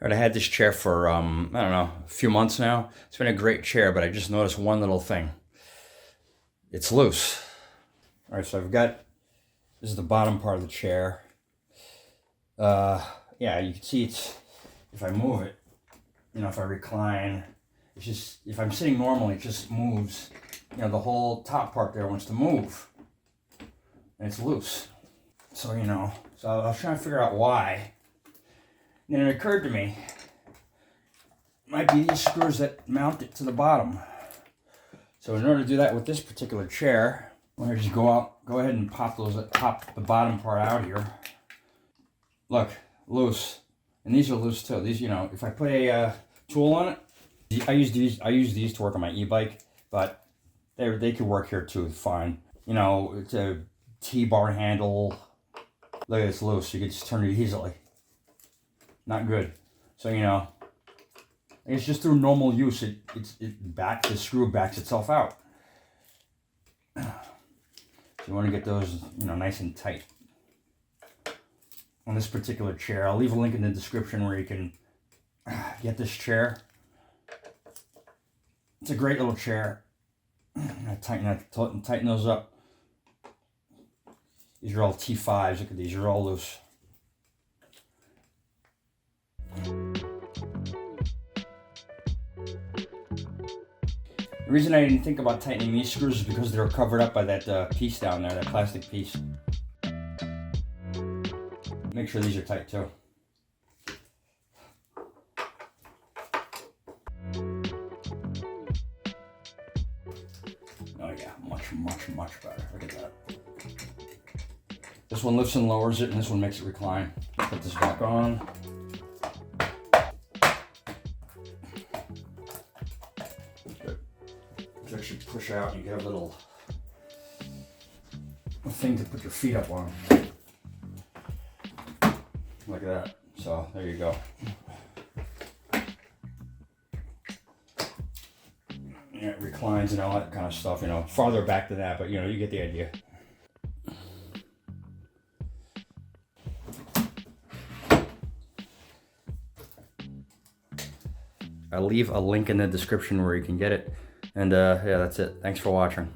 Alright, I had this chair for, I don't know, a few months now. It's been a great chair, but I just noticed one little thing. It's loose. Alright, so I've got, this is the bottom part of the chair. Yeah, you can see it's, if I move it, you know, if I recline, it's just, if I'm sitting normally, it just moves. You know, the whole top part there wants to move. And it's loose. So, you know, so I was trying to figure out why. And then it occurred to me, it might be these screws that mount it to the bottom. So in order to do that with this particular chair, I'm going to just go ahead and pop the bottom part out here. Look, loose. And these are loose too. These, you know, if I put a tool on it, I use these to work on my e-bike, but they could work here too, fine. You know, it's a T-bar handle. Look at this, loose. You can just turn it easily. Not good. So, you know, it's just through normal use, the screw backs itself out. So you want to get those, you know, nice and tight. On this particular chair, I'll leave a link in the description where you can get this chair. It's a great little chair. Tighten those up. These are all T5s. Look at these, they're all loose. The reason I didn't think about tightening these screws is because they're covered up by that piece down there, that plastic piece. Make sure these are tight too. Oh yeah, much better. Look at that. This one lifts and lowers it, and this one makes it recline. Put this back on. You actually push out, and you get a little thing to put your feet up on. Like that. So there you go. Yeah, it reclines and all that kind of stuff, you know. Farther back than that, but you know, you get the idea. I'll leave a link in the description where you can get it. And yeah, that's it. Thanks for watching.